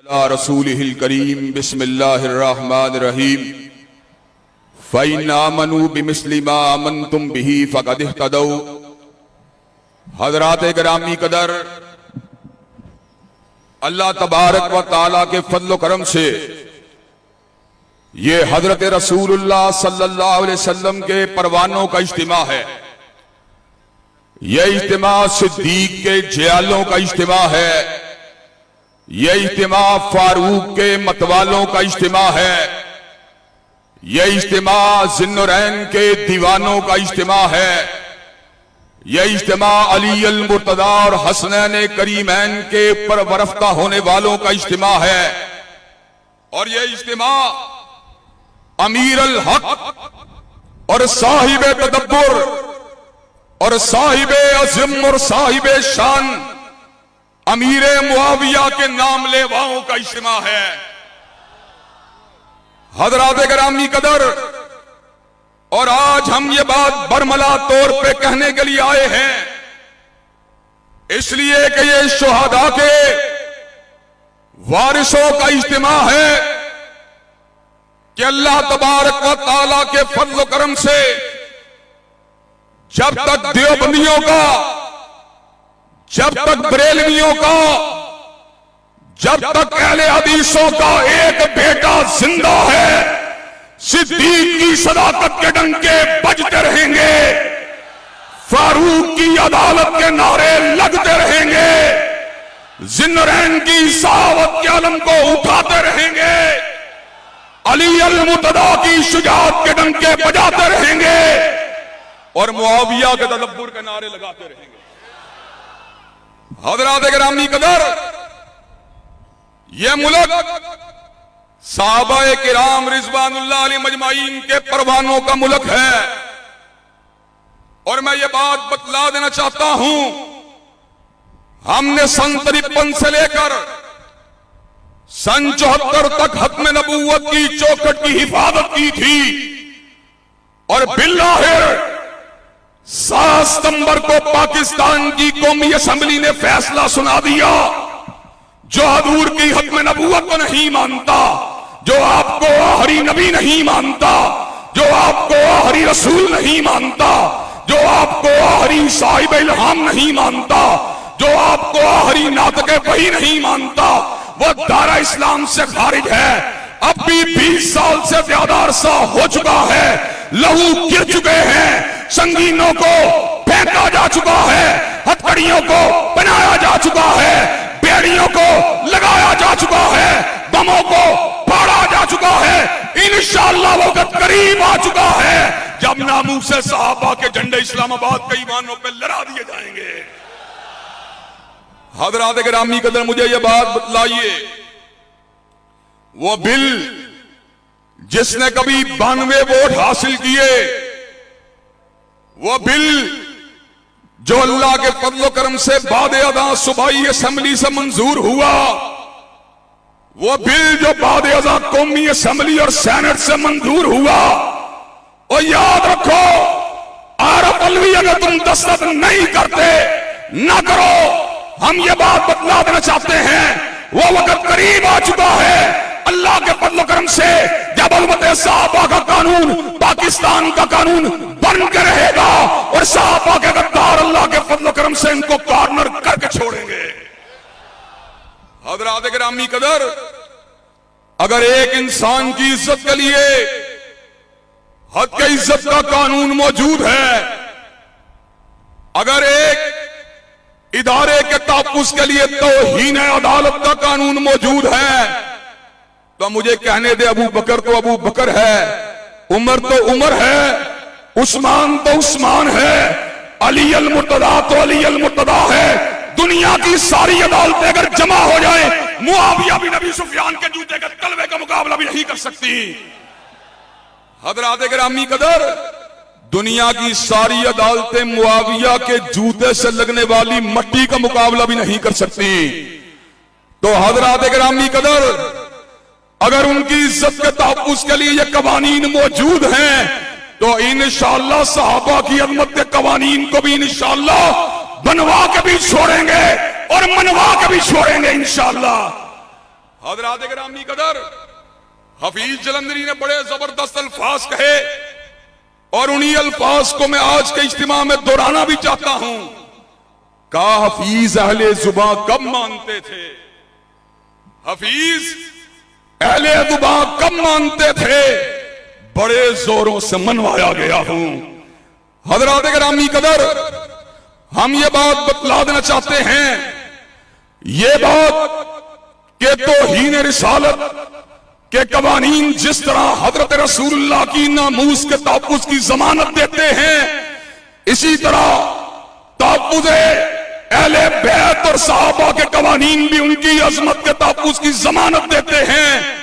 رسوله الكريم بسم الله الرحمن الرحيم فإن آمنوا بمثل ما آمنتم به فقد اهتدوا۔ حضرات گرامی قدر، اللہ تبارک و تعالیٰ کے فضل و کرم سے یہ حضرت رسول اللہ صلی اللہ علیہ وسلم کے پروانوں کا اجتماع ہے۔ یہ اجتماع صدیق کے جیالوں کا اجتماع ہے۔ یہ اجتماع فاروق کے متوالوں کا اجتماع ہے۔ یہ اجتماع ذی النورین کے دیوانوں کا اجتماع ہے۔ یہ اجتماع علی المرتضی اور حسنین کریمین کے پرورفتہ ہونے والوں کا اجتماع ہے۔ اور یہ اجتماع امیر الحق اور صاحب تدبر اور صاحب عزم اور صاحب شان امیر معاویہ کے نام لیواؤں کا اجتماع ہے۔ حضرات گرامی قدر، اور آج ہم یہ بات برملا طور پہ کہنے کے لیے آئے ہیں، اس لیے کہ یہ شہداء کے وارثوں کا اجتماع ہے کہ اللہ تبارک و تعالیٰ کے فضل و کرم سے جب تک دیوبندیوں کا، جب تک بریلویوں کا، جب تک اہل حدیثوں کا ایک بیٹا زندہ ہے، صدیق کی صداقت کے ڈنکے بجتے رہیں گے، فاروق کی عدالت کے نعرے لگتے رہیں گے، ذی النورین کی صحابت کے علم کو اٹھاتے رہیں گے، علی المرتضی کی شجاعت کے ڈنکے بجاتے رہیں گے، اور معاویہ کے تدبر کے نعرے لگاتے رہیں گے۔ حضرات گرامی قدر، یہ ملک صحابہ کرام رضوان اللہ علیہ مجمعین کے پروانوں کا ملک ہے، اور میں یہ بات بتلا دینا چاہتا ہوں، ہم نے سن 53 سے لے کر سن 74 تک ختم نبوت کی چوکھٹ کی حفاظت کی تھی، اور بالآخر 7 ستمبر کو پاکستان کی قومی اسمبلی نے فیصلہ سنا دیا، جو حضور کی ختم نبوت کو نہیں مانتا، جو آپ کو آخری نبی نہیں مانتا، جو آپ کو آخری رسول نہیں مانتا، جو آپ کو آخری صاحب الہام نہیں مانتا، جو آپ کو آخری ناطق وحی نہیں مانتا، وہ دائرہ اسلام سے خارج ہے۔ اب بھی 20 سال سے زیادہ عرصہ ہو چکا ہے، لہو گر چکے ہیں، سنگینوں کو پھینکا جا چکا ہے، ہتھکڑیوں کو بنایا جا چکا ہے، بیڑیوں کو لگایا جا چکا ہے، بموں کو پھاڑا جا چکا ہے۔ انشاءاللہ وقت قریب آ چکا ہے جب ناموس صحابہ کے جھنڈے اسلام آباد کے ایوانوں پہ لہرا دیے جائیں گے۔ حضرات گرامی قدر، مجھے یہ بات بتلائیے، وہ بل جس نے کبھی 92 ووٹ حاصل کیے، وہ بل جو اللہ کے فضل و کرم سے بعد ازاں صوبائی اسمبلی سے منظور ہوا، وہ بل جو بعد ازاں قومی اسمبلی اور سینٹ سے منظور ہوا، اور یاد رکھو، عارف علوی اگر تم دستخط نہیں کرتے، نہ کرو، ہم یہ بات بتلا دینا چاہتے ہیں، وہ وقت قریب آ چکا ہے اللہ کے فضل و کرم سے جب الوطِ صحابہ کا قانون پاکستان کا قانون بن کے رہے گا، اور صحابہ کے غدار اللہ کے فضل و کرم سے ان کو کارنر کر کے چھوڑیں گے۔ حضرات گرامی قدر، اگر ایک انسان کی عزت کے لیے حد کے عزت کا قانون موجود ہے، اگر ایک ادارے کے تحفظ کے لیے توہین عدالت کا قانون موجود ہے، تو مجھے کہنے دے ابو بکر تو ابو بکر ہے، عمر تو عمر ہے، عثمان تو عثمان ہے، علی المرتضی تو علی المرتضی ہے۔ دنیا کی ساری عدالتیں اگر جمع ہو جائیں، معاویہ بن ابی سفیان کے جوتے کے تلوے کا مقابلہ بھی نہیں کر سکتی۔ حضرات گرامی قدر، دنیا کی ساری عدالتیں معاویہ کے جوتے سے لگنے والی مٹی کا مقابلہ بھی نہیں کر سکتی۔ تو حضرات گرامی قدر، اگر ان کی عزت کے تحفظ کے لیے یہ قوانین موجود ہیں، تو انشاءاللہ صحابہ کی عظمت کے قوانین کو بھی انشاءاللہ بنوا کے بھی چھوڑیں گے اور منوا کے بھی چھوڑیں گے انشاءاللہ۔ حضرات گرامی قدر، حفیظ جلندری نے بڑے زبردست الفاظ کہے اور انہی الفاظ کو میں آج کے اجتماع میں دہرانا بھی چاہتا ہوں۔ کہا حفیظ اہل زباں کب مانتے تھے، حفیظ اہل زباں کب مانتے تھے، بڑے زوروں سے منوایا گیا ہوں۔ حضرات گرامی قدر، ہم یہ بات بتلا دینا چاہتے ہیں، یہ بات کہ توہین رسالت کے قوانین جس طرح حضرت رسول اللہ کی ناموس کے تحفظ کی ضمانت دیتے ہیں، اسی طرح تحفظ اہل بیت اور صحابہ کے قوانین بھی ان کی عظمت کے تحفظ کی ضمانت دیتے ہیں۔